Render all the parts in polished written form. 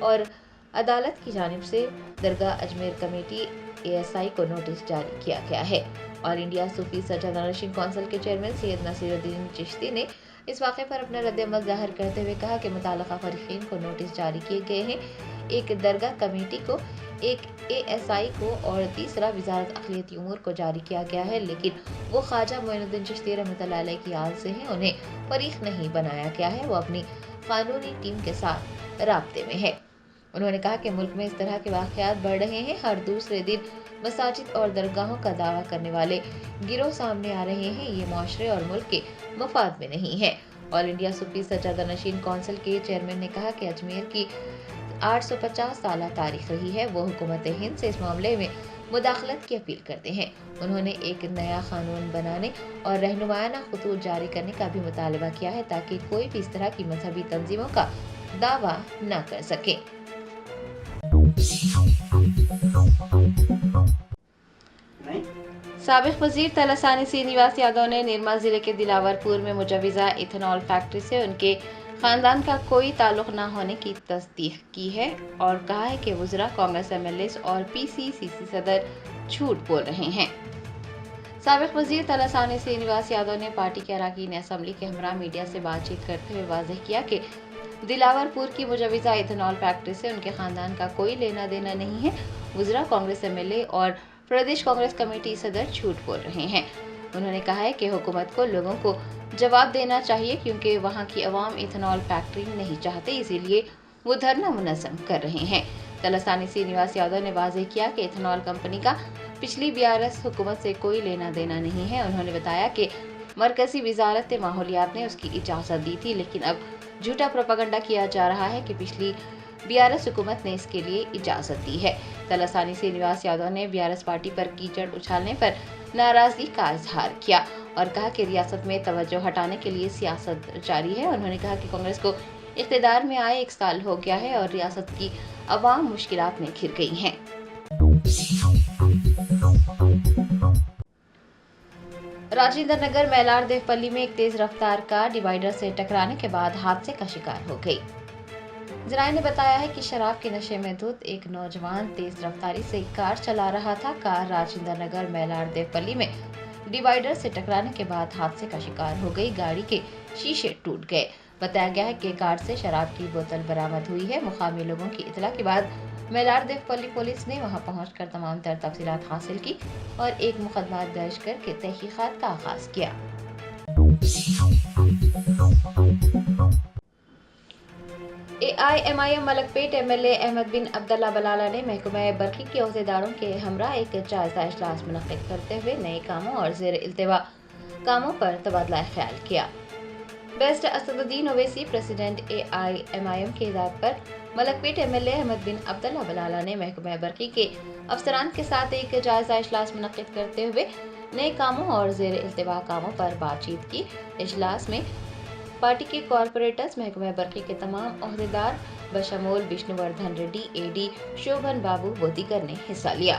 اور عدالت کی جانب سے درگاہ اجمیر کمیٹی ASI کو نوٹس جاری کیا گیا ہے۔ آل انڈیا صوفی سجادہ نشین کونسل کے چیئرمین سید نصیر الدین چشتی نے اس واقعے پر اپنا رد عمل ظاہر کرتے ہوئے کہا کہ متعلقہ فریقین کو نوٹس جاری کیے گئے ہیں، ایک درگاہ کمیٹی کو، ایک ASI کو اور تیسرا وزارت اقلیتی امور کو جاری کیا گیا ہے، لیکن وہ خواجہ معین الدین چشتی رحمۃ اللہ علیہ کی آل سے ہیں، انہیں فریق نہیں بنایا گیا ہے، وہ اپنی قانونی ٹیم کے ساتھ رابطے میں ہے۔ انہوں نے کہا کہ ملک میں اس طرح کے واقعات بڑھ رہے ہیں، ہر دوسرے دن مساجد اور درگاہوں کا دعویٰ کرنے والے گروہ سامنے آ رہے ہیں، یہ معاشرے اور ملک کے مفاد میں نہیں ہے۔ آل انڈیا صوفی سجادہ نشین کونسل کے چیئرمین نے کہا کہ اجمیر کی 850 سالہ تاریخ رہی ہے، وہ حکومت ہند سے اس معاملے میں مداخلت کی اپیل کرتے ہیں۔ انہوں نے ایک نیا قانون بنانے اور رہنمایانہ خطوط جاری کرنے کا بھی مطالبہ کیا ہے تاکہ کوئی بھی اس طرح کی مذہبی تنظیموں کا دعویٰ نہ کر سکے۔ سابق وزیر تلاسانی سرینیواس یادو نے نرمل ضلع کے دلاور پور میں مجوزہ ایتھنال فیکٹری سے ان کے خاندان کا کوئی تعلق نہ ہونے کی تصدیق کی ہے اور کہا ہے کہ وزراء، کانگریس MLAs اور PCCC صدر جھوٹ بول رہے ہیں۔ سابق وزیر تلاسانی سرینیواس یادو نے پارٹی کے اراکین اسمبلی کے ہمراہ میڈیا سے بات چیت کرتے ہوئے واضح کیا کہ دلاور پور کی مجوزہ ایتھنال فیکٹری سے ان کے خاندان کا کوئی لینا دینا نہیں ہے۔ وزراء، کانگریس MLA اور پردیش کانگریس کمیٹی صدر جھوٹ بول رہے ہیں۔ انہوں نے کہا ہے کہ حکومت کو لوگوں کو جواب دینا چاہیے کیونکہ وہاں کی عوام ایتھنال فیکٹری نہیں چاہتے، اسی لیے وہ دھرنا منظم کر رہے ہیں۔ تلاسانی سرینیواس یادو نے واضح کیا کہ ایتھنال کمپنی کا پچھلی BRS حکومت سے کوئی لینا دینا نہیں ہے۔ انہوں نے بتایا کہ مرکزی وزارت ماحولیات نے اس کی اجازت دی تھی، لیکن اب جھوٹا پروپیگنڈا کیا جا رہا ہے کہ پچھلی BRS حکومت نے اس کے لیے اجازت دی ہے۔ تلاسانی سرینیواس یادو نے BRS پارٹی پر کیچڑ اچھالنے پر ناراضگی کا اظہار کیا اور کہا کہ ریاست میں توجہ ہٹانے کے لیے سیاست جاری ہے۔ انہوں نے کہا کہ کانگریس کو اقتدار میں آئے 1 سال ہو گیا ہے اور ریاست کی عوام مشکلات میں گھر گئی ہیں۔ راجندر نگر میلار دیوپلی میں ایک تیز رفتار کار ڈیوائیڈر سے ٹکرانے کے بعد حادثے کا شکار ہو گئی۔ ذرائع نے بتایا ہے کہ شراب کے نشے میں دھت ایک نوجوان تیز رفتاری سے کار چلا رہا تھا۔ کار راجندر نگر میلار دیوپلی میں ڈیوائیڈر سے ٹکرانے کے بعد حادثے کا شکار ہو گئی، گاڑی کے شیشے ٹوٹ گئے۔ بتایا گیا ہے کہ کار سے شراب کی بوتل برآمد ہوئی ہے۔ مقامی لوگوں کی اطلاع کے بعد میلار دیوپلی پولیس نے وہاں پہنچ کر تمام تر تفصیلات حاصل کی اور ایک مقدمہ درج کر کے تحقیقات کا آغاز کیا۔ AIMIM ملک پیٹ MLA احمد بن عبداللہ بلالہ نے محکمہ برقی کے عہدیداروں کے ہمراہ ایک جائزہ اجلاس منعقد کرتے ہوئے نئے کاموں اور زیر التوا کاموں پر تبادلہ خیال کیا۔ بیسٹ اسد الدین اویسی، پریزیڈنٹ AIMIM کی ہدایت پر ملک پیٹ MLA احمد بن عبداللہ بلالہ نے محکمہ برقی کے افسران کے ساتھ ایک جائزہ اجلاس منعقد کرتے ہوئے نئے کاموں اور زیر التوا کاموں پر بات چیت کی۔ اجلاس میں پارٹی کے کارپوریٹرز، محکمہ برقی کے تمام عہدیدار بشمول وشنو وردھن ریڈی، AD شوبھن بابو و دیگر نے حصہ لیا۔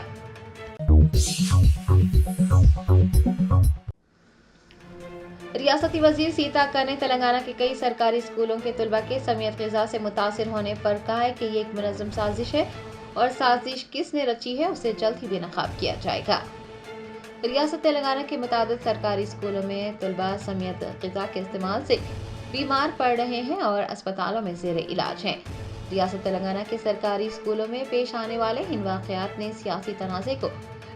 ریاستی وزیر سیتا اکا نے تلنگانہ کے کئی سرکاری اسکولوں کے طلباء کے سمیت غذا سے متاثر ہونے پر کہا ہے کہ یہ ایک منظم سازش ہے اور سازش کس نے رچی ہے اسے جلد ہی بے نقاب کیا جائے گا۔ ریاست تلنگانہ کے متعدد سرکاری اسکولوں میں طلباء سمیت غذا کے استعمال سے بیمار پڑ رہے ہیں اور اسپتالوں میں زیر علاج ہیں۔ ریاست تلنگانہ کے سرکاری اسکولوں میں پیش آنے والے ان واقعات نے سیاسی تنازع کو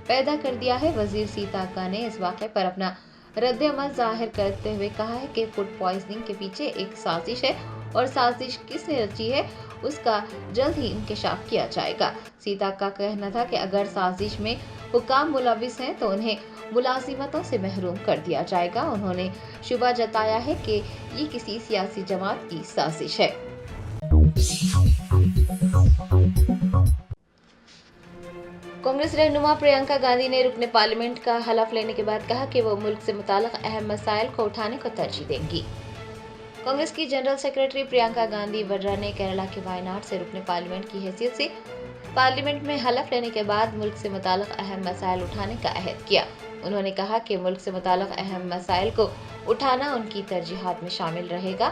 پیدا کر دیا ہے۔ وزیر سیتا اکا نے اس واقعے پر اپنا رد عمل ظاہر کرتے ہوئے کہا ہے کہ فوڈ پوائزننگ کے پیچھے ایک سازش ہے اور سازش کس نے رچی ہے اس کا جلد ہی انکشاف کیا جائے گا۔ سیتا کا کہنا تھا کہ اگر سازش میں حکام ملوث ہیں تو انہیں ملازمتوں سے محروم کر دیا جائے گا۔ انہوں نے شبہ جتایا ہے کہ یہ کسی سیاسی جماعت کی سازش ہے۔ کانگریس رہنما پرینکا گاندھی نے رکن پارلیمنٹ کا حلف لینے کے بعد کہا کہ وہ ملک سے متعلق اہم مسائل کو اٹھانے کو ترجیح دیں گی۔ کانگریس کی جنرل سیکرٹری پرینکا گاندھی وڈرا نے کیرالہ کے وائناڈ سے رکن پارلیمنٹ کی حیثیت سے پارلیمنٹ میں حلف لینے کے بعد ملک سے متعلق اہم مسائل اٹھانے کا عہد کیا۔ انہوں نے کہا کہ ملک سے متعلق اہم مسائل کو اٹھانا ان کی ترجیحات میں شامل رہے گا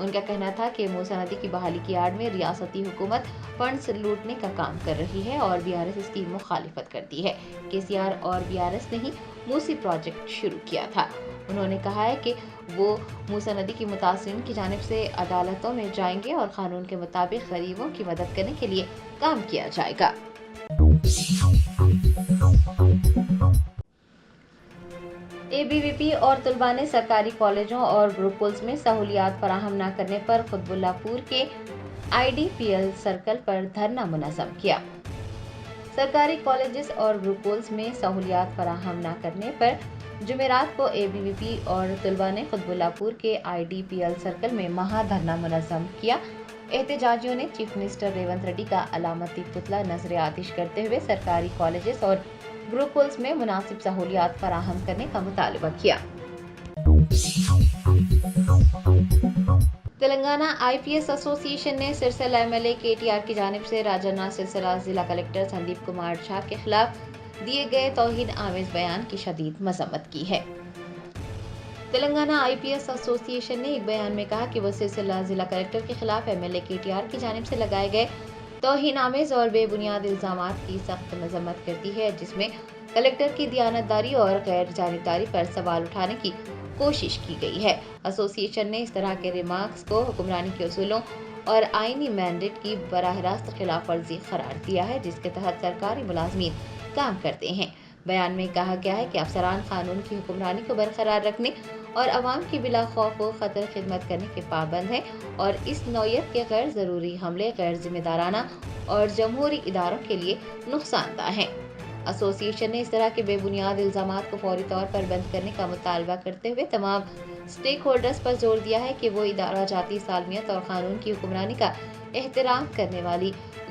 ان کا کہنا تھا کہ موسی ندی کی بحالی کی آڑ میں ریاستی حکومت فنڈز لوٹنے کا کام کر رہی ہے اور BRS اس کی مخالفت کرتی ہے۔ KCR اور BRS نے ہی موسی پروجیکٹ شروع کیا تھا۔ انہوں نے کہا ہے کہ وہ موسی ندی کی متاثرین کی جانب سے عدالتوں میں جائیں گے اور قانون کے مطابق غریبوں کی مدد کرنے کے لیے کام کیا جائے گا۔ ABVP اور طلباء نے سرکاری کالجوں اور گروکلز میں سہولیات فراہم نہ کرنے پر قطب اللہ پور کے IDPL سرکل پر دھرنا منعقد کیا۔ سرکاری کالجز اور گروکلز میں سہولیات فراہم نہ کرنے پر جمعرات کو ABVP اور طلباء نے قطب اللہ پور کے IDPL سرکل میں مہا دھرنا منعقد کیا۔ احتجاجیوں نے چیف منسٹر ریونت ریڈی کا علامتی پتلا نظر آتش کرتے ہوئے سرکاری کالجز اور گروکلز میں مناسب سہولیات فراہم کرنے کا مطالبہ کیا۔ تلنگانہ IPS ایسوسی ایشن نے سرسلہ MLA KTR کی جانب سے راجانہ سلسلہ ضلع کلکٹر سندیپ کمار جھا کے خلاف دیے گئے توہین آمیز بیان کی شدید مذمت کی ہے۔ تلنگانہ IPS ایسوسی ایشن نے ایک بیان میں کہا کہ وہ سلسلہ ضلع کلکٹر کے خلاف MLA KTR کی جانب سے لگائے گئے توہین آمیز اور بے بنیاد الزامات کی سخت مذمت کرتی ہے، جس میں کلکٹر کی دیانتداری اور غیر جانبداری پر سوال اٹھانے کی کوشش کی گئی ہے۔ ایسوسی ایشن نے اس طرح کے ریمارکس کو حکمرانی کے اصولوں اور آئینی مینڈیٹ کی براہ راست خلاف ورزی قرار دیا ہے، جس کے تحت سرکاری ملازمین کام کرتے ہیں۔ بیان میں کہا گیا ہے کہ افسران قانون کی حکمرانی کو برقرار رکھنے اور عوام کی بلا خوف و خطر خدمت کرنے کے پابند ہیں اور اس نوعیت کے غیر ضروری حملے غیر ذمہ دارانہ اور جمہوری اداروں کے لیے نقصان دہ ہیں۔ ایسوسی ایشن نے اس طرح کے بے بنیاد الزامات کو فوری طور پر بند کرنے کا مطالبہ کرتے ہوئے تمام اسٹیک ہولڈرز پر زور دیا ہے کہ وہ ادارہ جاتی سالمیت اور قانون کی حکمرانی کا احترام کرنے والی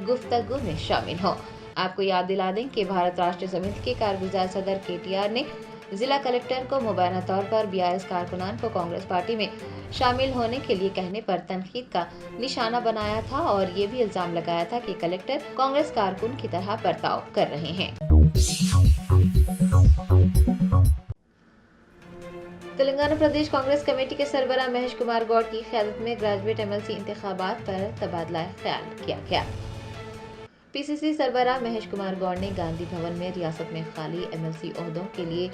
گفتگو میں شامل ہوں۔ آپ کو یاد دلا دیں کہ بھارت راشٹریہ سمیتی کے کارگزار صدر KTR نے ضلع کلکٹر کو مبینہ طور پر BRS کارکنان کو کانگریس پارٹی میں شامل ہونے کے لیے کہنے پر تنقید کا نشانہ بنایا تھا اور یہ بھی الزام لگایا تھا کہ کلکٹر کانگریس کارکن کی طرح برتاؤ کر رہے ہیں۔ تلنگانہ پردیش کانگریس کمیٹی کے سربراہ مہیش کمار گوڈ کی قیادت میں گریجویٹ MLC انتخابات پر تبادلہ خیال کیا گیا۔ PCC سربراہ مہیش کمار گوڈ نے گاندھی بھون میں ریاست میں خالی MLC عہدوں کے لیے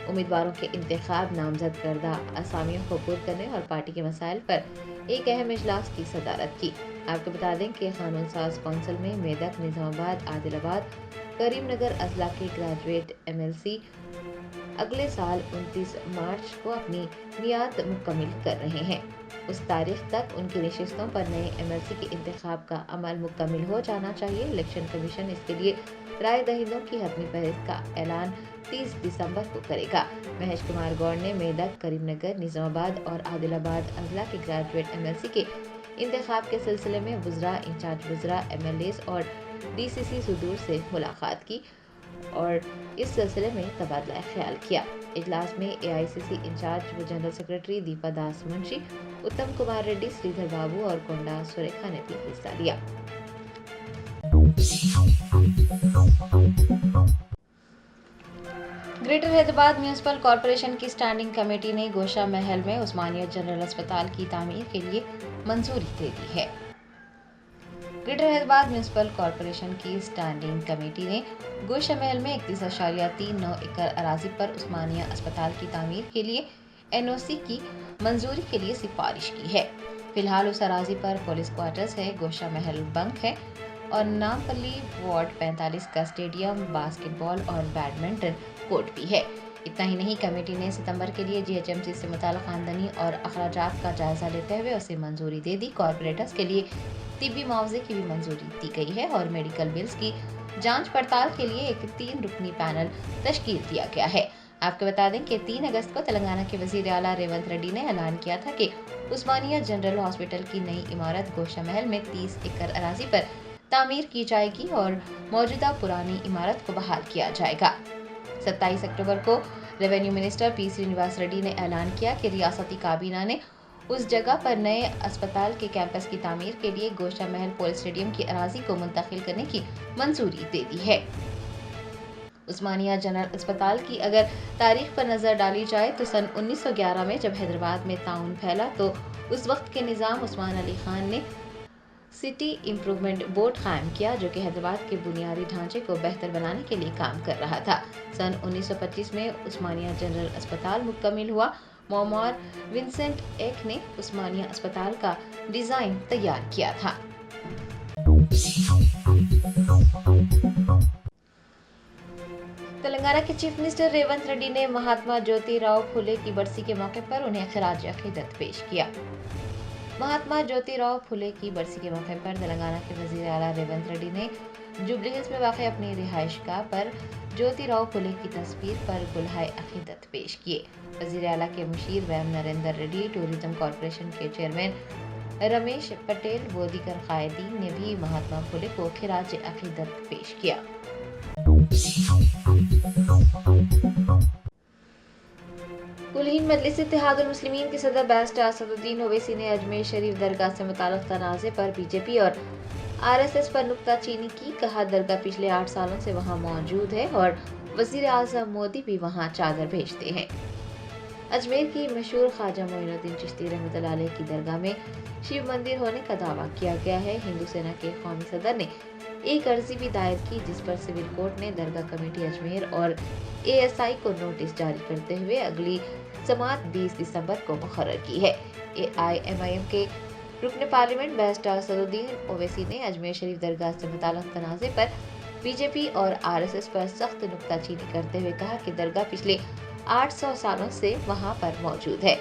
امیدواروں کے انتخاب نامزد کردہ اسامیوں کو پر کرنے اور پارٹی کے مسائل پر ایک اہم اجلاس کی صدارت کی۔ آپ کو بتا دیں کہ قانون ساز کونسل میں میدک، نظام آباد، عادل آباد، کریم نگر اضلاع کے گریجویٹ MLC اگلے سال 29 مارچ کو اپنی میعاد مکمل کر رہے ہیں۔ اس تاریخ تک ان کی نشستوں پر نئے MLC کے انتخاب کا عمل مکمل ہو جانا چاہیے۔ الیکشن کمیشن اس کے لیے رائے دہندوں کی حتمی فہرست کا اعلان 30 دسمبر کو کرے گا۔ مہیش کمار گوڈ نے میدک، کریم نگر، نظام آباد اور عادل آباد اضلاع کے گریجویٹ MLC کے انتخاب کے سلسلے میں وزراء، انچارج وزراء، MLAs اور DCC صدور سے ملاقات کی اور اس سلسلے میں تبادلہ خیال کیا۔ اجلاس میں AICC انچارج و جنرل سیکرٹری دیپا داس منشی، اتم کمار ریڈی، سریدھر بابو اور کونڈا سریکھا نے بھی حصہ لیا۔ گریٹر حیدرآباد میونسپل کارپوریشن کی اسٹینڈنگ کمیٹی نے گوشہ محل میں عثمانیہ جنرل اسپتال کی تعمیر کے لیے منظوری دے دی ہے۔ گریٹر حیدرآباد میونسپل کارپوریشن کی اسٹینڈنگ کمیٹی نے گوشہ محل میں 31.39 ایکڑ اراضی پر عثمانیہ اسپتال کی تعمیر کے لیے NOC کی منظوری کے لیے سفارش کی ہے۔ فی الحال اس اراضی پر پولیس کوارٹرز ہے، گوشہ محل بنک ہے اور نامپلی وارڈ 45 کا اسٹیڈیم، باسکٹ بال اور بیڈمنٹن کورٹ بھی ہے۔ اتنا ہی نہیں، کمیٹی نے ستمبر کے لیے GHMC سے متعلق آمدنی اور اخراجات کا جائزہ لیتے ہوئے اسے منظوری دے دی۔ کارپوریٹرز کے لیے طبی معاوضے کی بھی منظوری دی گئی ہے اور میڈیکل بلز کی جانچ پڑتال کے لیے ایک 3 رکنی پینل تشکیل دیا گیا ہے۔ آپ کو بتا دیں کہ 3 اگست کو تلنگانہ کے وزیر اعلیٰ ریونت ریڈی نے اعلان کیا تھا کہ عثمانیہ جنرل ہاسپٹل کی نئی عمارت گوشہ محل میں 30 ایکڑ اراضی پر تعمیر کی جائے گی اور موجودہ پرانی عمارت کو بحال کیا جائے گا۔ 27 اکتوبر کو revenue minister P Srinivas ready نے اعلان کیا کہ ریاستی کابینہ نے اس جگہ پر نئے اسپتال کے کیمپس کی تعمیر کے لیے گوشہ محل پولیس اسٹیڈیم کی اراضی کو منتقل کرنے کی منظوری دے دی ہے۔ عثمانیہ جنرل اسپتال کی اگر تاریخ پر نظر ڈالی جائے تو سن 1911 میں جب حیدرآباد میں طاعون پھیلا تو اس وقت کے نظام عثمان علی خان نے سٹی امپرومنٹ بورڈ قائم کیا جو کہ حیدرآباد کے بنیادی ڈھانچے کو بہتر بنانے کے لیے کام کر رہا تھا۔ سن 1925 میں عثمانیہ جنرل اسپتال مکمل ہوا۔ معمار ونسنٹ ایک نے عثمانیہ اسپتال کا ڈیزائن تیار کیا تھا۔ تلنگانہ کے چیف منسٹر ریونت ریڈی نے مہاتما جیوتی راؤ پھولے کی برسی کے موقع پر انہیں خراج عقیدت پیش کیا۔ مہاتما جیوتی راؤ پھولے کی برسی کے موقع پر تلنگانہ کے وزیر اعلیٰ ریونت ریڈی نے جوبلی ہلز میں واقع اپنی رہائش گاہ پر جیوتی راؤ پھولے کی تصویر پر گلہائے عقیدت پیش کیے۔ وزیر اعلیٰ کے مشیر ویم نریندر ریڈی، ٹورزم کارپوریشن کے چیئرمین رمیش پٹیل و دیگر قائدین نے بھی مہاتما پھولے کو خراج عقیدت پیش کیا۔ کل ہند مجلس اتحاد المسلمین کے صدر بیرسٹر اسد الدین اویسی نے اجمیر شریف درگاہ سے متعلق تنازع پر بی جے پی اور RSS پر نکتہ چینی کی۔ کہا درگاہ پچھلے 8 سالوں سے وہاں موجود ہے اور وزیر اعظم مودی بھی وہاں چادر بھیجتے ہیں۔ اجمیر کی مشہور خواجہ معین الدین چشتی رحمۃ اللہ علیہ کی درگاہ میں شیو مندر ہونے کا دعویٰ کیا گیا ہے۔ ہندو سینا کے قومی صدر نے ایک عرضی بھی دائر کی جس پر سول کورٹ نے درگاہ کمیٹی اجمیر اور ASI کو نوٹس جاری کرتے ہوئے اگلی سماعت 20 دسمبر کو مقرر کی ہے۔ AIMIM کے رکن پارلیمنٹ بیرسٹر اسد الدین اویسی نے اجمیر شریف درگاہ سے متعلق تنازع پر بی جے پی اور RSS پر سخت نکتہ چینی کرتے ہوئے کہا کہ درگاہ پچھلے 800 سالوں سے وہاں پر موجود ہے۔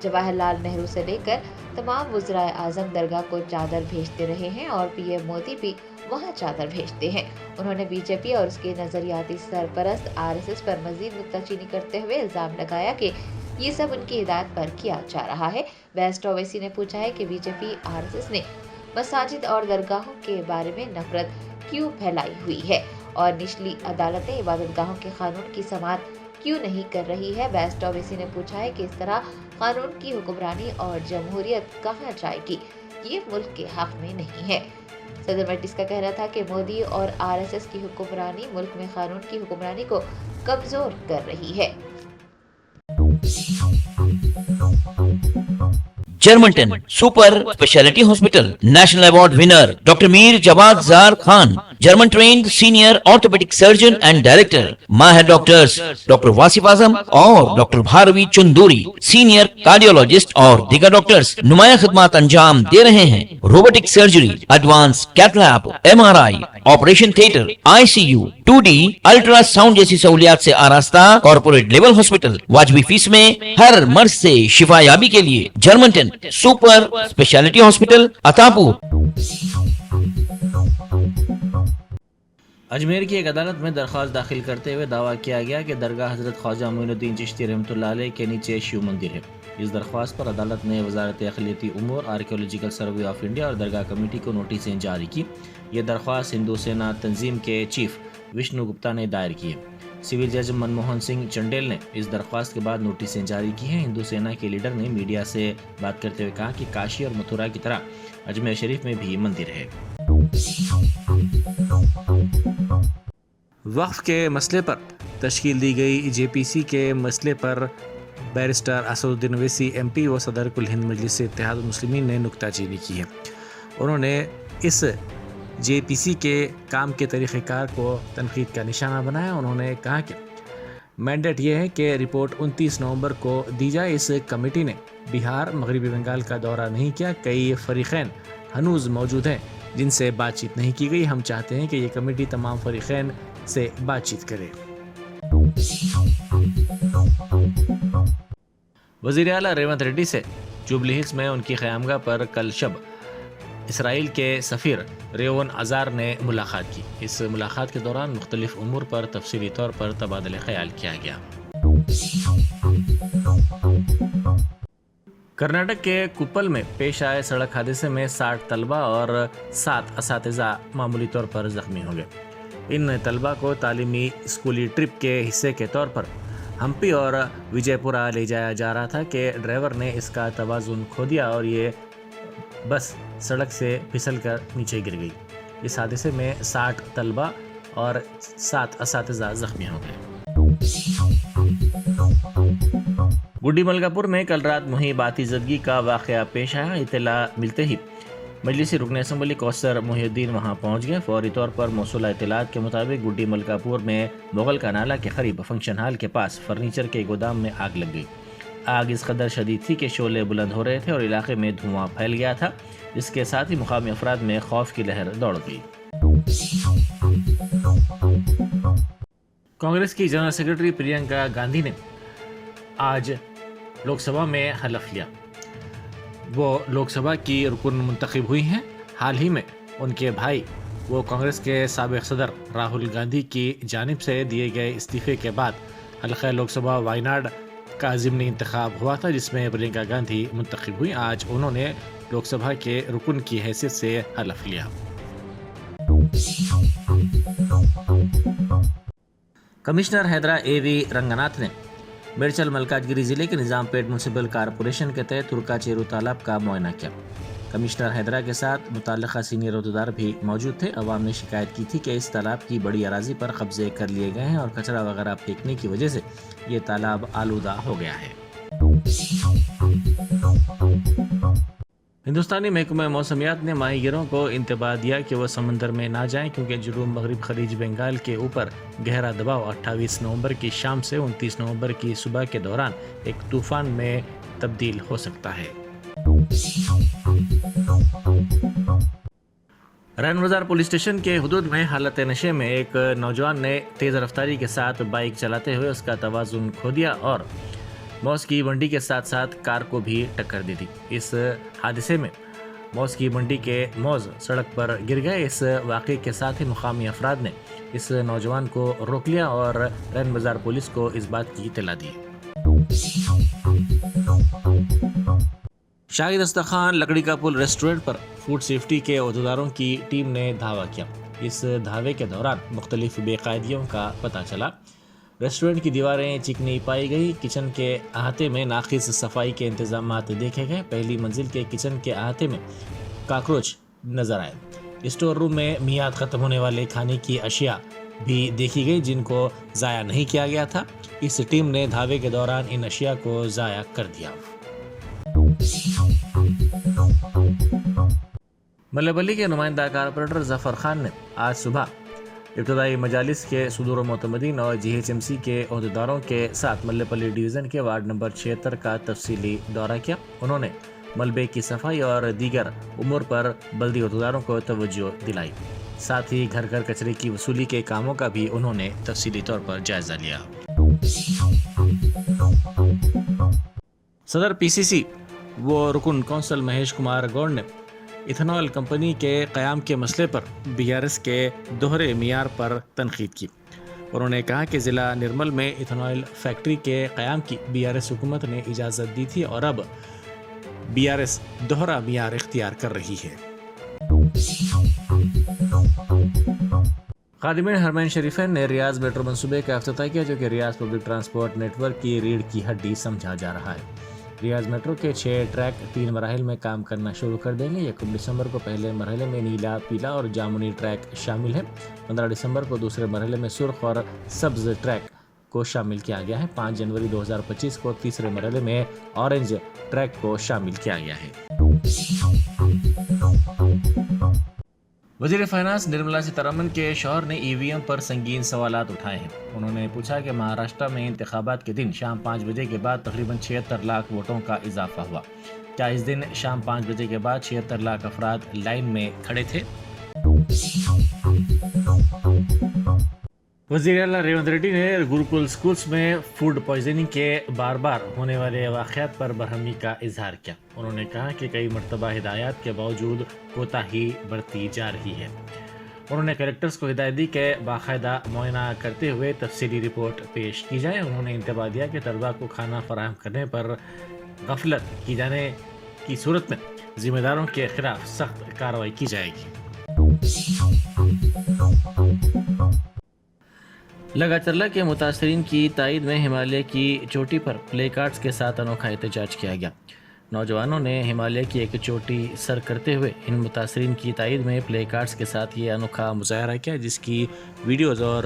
جواہر لال نہرو سے لے کر تمام وزرائے اعظم درگاہ کو چادر بھیجتے رہے ہیں اور PM مودی بھی وہاں چادر بھیجتے ہیں۔ انہوں نے بی جے پی اور اس کے نظریاتی سرپرست RSS پر مزید نکتہ چینی کرتے ہوئے الزام لگایا کہ یہ سب ان کی ہدایت پر کیا جا رہا ہے۔ بیرسٹر اویسی نے پوچھا ہے کہ بی جے پی RSS نے مساجد اور درگاہوں کے بارے میں نفرت کیوں پھیلائی ہوئی ہے اور نچلی عدالتیں عبادت گاہوں کے قانون کی سماعت کیوں نہیں کر رہی ہے۔ بیرسٹر اویسی نے پوچھا ہے کہ اس طرح قانون کی حکمرانی اور جمہوریت کہاں جائے گی، یہ ملک کے حق میں نہیں ہے۔ صدر مجلس کا کہنا تھا کہ مودی اور RSS کی حکمرانی ملک میں قانون کی حکمرانی کو کمزور کر رہی ہے۔ جرمنٹن super specialty hospital national award winner doctor Mir Jawad Zar Khan, German trained senior orthopaedic surgeon and director, ماہر ڈاکٹرز ڈاکٹر واصف اعظم اور doctor Bharavi Chandori, senior cardiologist اور دیگر ڈاکٹرز نمایاں خدمات انجام دے رہے ہیں۔ Robotic surgery, advance cath lab, MRI، operation theatre, ICU، 2D ultrasound جیسی سہولیات سے آراستہ کارپوریٹ لیول ہاسپٹل، واجبی فیس میں ہر مرض سے شفا یابی کے لیے جرمنٹن super specialty hospital Attapur. Ajmer کی ایک عدالت میں درخواست داخل کرتے ہوئے دعویٰ کیا گیا کہ درگاہ حضرت خواجہ معین الدین چشتی رحمۃ اللہ علیہ کے نیچے شیو مندر ہے۔ اس درخواست پر عدالت نے وزارت اقلیتی امور، آرکیولوجیکل سروے آف انڈیا اور درگاہ کمیٹی کو نوٹسیں جاری کی۔ یہ درخواست ہندو سینا تنظیم کے چیف وشنو گپتا نے دائر کی ہے۔ سول جج منموہن سنگھ چنڈیل نے اس درخواست کے بعد نوٹسیں جاری کی ہیں۔ ہندو سینا کے لیڈر نے میڈیا سے بات کرتے ہوئے کہا کہ کاشی اور متھرا کی طرح اجمیر شریف میں بھی مندر ہے۔ وقف کے مسئلے پر تشکیل دی گئی JPC کے مسئلے پر بیرسٹر اسد الدین اویسی MP و صدر کل ہند مجلس اتحاد المسلمین نے نکتہ چینی کی ہے۔ انہوں نے اس JPC کے کام کے طریقہ کار کو تنقید کا نشانہ بنایا۔ انہوں نے کہا کہ مینڈیٹ یہ ہے کہ رپورٹ 29 نومبر کو دی جائے۔ اس کمیٹی نے بہار، مغربی بنگال کا دورہ نہیں کیا۔ کئی فریقین ہنوز موجود ہیں جن سے بات چیت نہیں کی گئی۔ ہم چاہتے ہیں کہ یہ کمیٹی تمام فریقین سے بات چیت کرے۔ وزیر اعلیٰ ریونت ریڈی سے جوبلی ہلز میں ان کی قیامگاہ پر کل شب اسرائیل کے سفیر ریون عزار نے ملاقات کی۔ اس ملاقات کے دوران مختلف امور پر تفصیلی طور پر تبادلہ خیال کیا گیا۔ کرناٹک کے کوپل میں پیش آئے سڑک حادثے میں 60 طلبہ اور 7 اساتذہ معمولی طور پر زخمی ہو گئے۔ ان طلبہ کو تعلیمی اسکولی ٹرپ کے حصے کے طور پر ہمپی اور وجے پورہ لے جایا جا رہا تھا کہ ڈرائیور نے اس کا توازن کھو دیا اور یہ بس سڑک سے پھسل کر نیچے گر گئی۔ اس حادثے میں 60 طلبہ اور 7 اساتذہ زخمی ہو گئے۔ گڈی ملکاپور میں کل رات محیب آتی زدگی کا واقعہ پیش آیا۔ اطلاع ملتے ہی مجلسی رکن اسمبلی کوثر محی الدین وہاں پہنچ گئے۔ فوری طور پر موصولہ اطلاعات کے مطابق گڈی ملکاپور میں مغل کا نالہ کے قریب فنکشن ہال کے پاس فرنیچر کے گودام میں آگ لگ گئی۔ آگ اس قدر شدید تھی کہ شعلے بلند ہو رہے تھے اور علاقے میں دھواں پھیل گیا تھا، جس کے ساتھ ہی مقامی افراد میں خوف کی لہر دوڑ گئی۔ کانگریس کی جنرل سیکرٹری پرینکا گاندھی نے آج لوک سبھا میں حلف لیا۔ وہ لوک سبھا کی رکن منتخب ہوئی ہیں۔ حال ہی میں ان کے بھائی وہ کانگریس کے سابق صدر راہل گاندھی کی جانب سے دیے گئے استعفے کے بعد حلقہ لوک سبھا وائناڈ کا ضمنی انتخاب ہوا تھا، جس میں پرینکا گاندھی منتخب ہوئی۔ آج انہوں نے لوک سبھا کے رکن کی حیثیت سے حلف لیا۔ کمشنر حیدرا اے وی رنگناتھ نے میڈچل ملکاجگیری ضلع کے نظام پیٹ میونسپل کارپوریشن کے تحت ترکا چیرو تالاب کا معائنہ کیا۔ کمشنر حیدرا کے ساتھ متعلقہ سینئر عہدیدار بھی موجود تھے۔ عوام نے شکایت کی تھی کہ اس تالاب کی بڑی اراضی پر قبضے کر لیے گئے ہیں اور کچرا وغیرہ پھینکنے کی وجہ سے یہ تالاب آلودہ ہو گیا ہے۔ ہندوستانی محکمہ موسمیات نے ماہی گیروں کو انتباہ دیا کہ وہ سمندر میں نہ جائیں، کیونکہ جنوب مغرب خلیج بنگال کے اوپر گہرا دباؤ 28 نومبر کی شام سے 29 نومبر کی صبح کے دوران ایک طوفان میں تبدیل ہو سکتا ہے۔ رین بازار پولیس اسٹیشن کے حدود میں حالت نشے میں ایک نوجوان نے تیز رفتاری کے ساتھ بائک چلاتے ہوئے اس کا توازن کھو دیا اور موز کی منڈی کے ساتھ ساتھ کار کو بھی ٹکر دی تھی۔ اس حادثے میں موز کی منڈی کے موز سڑک پر گر گئے۔ اس واقعے کے ساتھ ہی مقامی افراد نے اس نوجوان کو روک لیا اور رین بازار پولیس کو اس بات کی اطلاع دی۔ شاہی دسترخوان لکڑی کا پل ریسٹورنٹ پر فوڈ سیفٹی کے عہدیداروں کی ٹیم نے دھاوا کیا۔ اس دھاوے کے دوران مختلف بے قاعدیوں کا پتہ چلا۔ ریسٹورنٹ کی دیواریں چکنی پائی گئی، کچن کے احاطے میں ناقص صفائی کے انتظامات دیکھے گئے، پہلی منزل کے کچن کے احاطے میں کاکروچ نظر آئے، اسٹور روم میں میعاد ختم ہونے والے کھانے کی اشیاء بھی دیکھی گئی جن کو ضائع نہیں کیا گیا تھا۔ اس ٹیم نے دھاوے کے دوران ان اشیاء کو ضائع کر دیا۔ ملے بلی کے نمائندہ کارپوریٹر ظفر خان نے آج صبح ابتدائی مجالس کے صدور و معتمدین اور جی ایچ ایم سی کے عہدیداروں کے ساتھ ملے پلی ڈویژن کے وارڈ نمبر 76 کا تفصیلی دورہ کیا۔ انہوں نے ملبے کی صفائی اور دیگر امور پر بلدی عہدیداروں کو توجہ دلائی، ساتھ ہی گھر گھر کچرے کی وصولی کے کاموں کا بھی انہوں نے تفصیلی طور پر جائزہ لیا۔ صدر پی سی سی وہ رکن کونسل مہیش کمار گوڑ نے ایتھنول کمپنی کے قیام کے مسئلے پر بی آر ایس کے دوہرے معیار پر تنقید کی۔ انہوں نے کہا کہ ضلع نرمل میں ایتھنول فیکٹری کے قیام کی بی آر ایس حکومت نے اجازت دی تھی اور اب بی آر ایس دوہرا معیار اختیار کر رہی ہے۔ خادمین حرمین شریفین نے ریاض میٹرو منصوبے کا افتتاح کیا، جو کہ ریاض پبلک ٹرانسپورٹ نیٹ ورک کی ریڑھ کی ہڈی سمجھا جا رہا ہے۔ ریاض میٹرو کے 6 ٹریک 3 مراحل میں کام کرنا شروع کر دیں گے۔ 1 دسمبر کو پہلے مرحلے میں نیلا، پیلا اور جامنی ٹریک شامل ہیں۔ 15 دسمبر کو دوسرے مرحلے میں سرخ اور سبز ٹریک کو شامل کیا گیا ہے۔ 5 جنوری 2025 کو تیسرے مرحلے میں اورنج ٹریک کو شامل کیا گیا ہے۔ وزیر فائنانس نرملا سیتارمن کے شوہر نے ای وی ایم پر سنگین سوالات اٹھائے ہیں۔ انہوں نے پوچھا کہ مہاراشٹر میں انتخابات کے دن شام 5 بجے کے بعد تقریباً 76 لاکھ ووٹوں کا اضافہ ہوا۔ کیا اس دن شام 5 بجے کے بعد 76 لاکھ افراد لائن میں کھڑے تھے؟ وزیر اعلیٰ ریونت ریڈی نے گروکل اسکولس میں فوڈ پوائزننگ کے بار بار ہونے والے واقعات پر برہمی کا اظہار کیا۔ انہوں نے کہا کہ کئی مرتبہ ہدایات کے باوجود کوتاہی برتی جا رہی ہے۔ انہوں نے کلیکٹرز کو ہدایت دی کہ باقاعدہ معائنہ کرتے ہوئے تفصیلی رپورٹ پیش کی جائے۔ انہوں نے انتباہ دیا کہ طلباء کو کھانا فراہم کرنے پر غفلت کی جانے کی صورت میں ذمہ داروں کے خلاف سخت کارروائی کی جائے گی۔ لگاترلا کے متاثرین کی تائید میں ہمالیہ کی چوٹی پر پلے کارڈز کے ساتھ انوکھا احتجاج کیا گیا۔ نوجوانوں نے ہمالیہ کی ایک چوٹی سر کرتے ہوئے ان متاثرین کی تائید میں پلے کارڈز کے ساتھ یہ انوکھا مظاہرہ کیا، جس کی ویڈیوز اور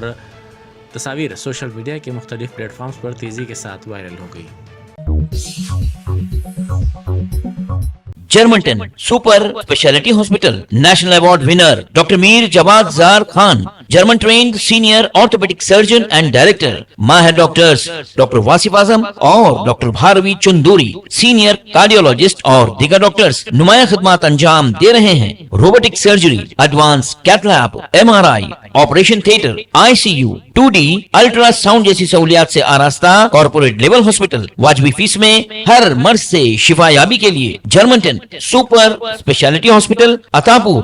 تصاویر سوشل میڈیا کے مختلف پلیٹ فارمز پر تیزی کے ساتھ وائرل ہو گئی۔ جرمنٹن super specialty hospital national award winner doctor Mir Jawad Zar Khan, German trained senior orthopaedic surgeon and director, ماہر ڈاکٹرز ڈاکٹر واصف اعظم اور doctor Bharavi Chandori, senior cardiologist اور دیگر ڈاکٹرز نمایاں خدمات انجام دے رہے ہیں۔ Robotic surgery, advance cath lab, MRI، operation theatre, ICU، 2D ultrasound جیسی سہولیات سے آراستہ کارپوریٹ لیول ہاسپٹل، واجبی فیس میں ہر مرض سے شفا یابی کے لیے جرمنٹن سپر اسپیشلٹی ہاسپٹل، عطا پور۔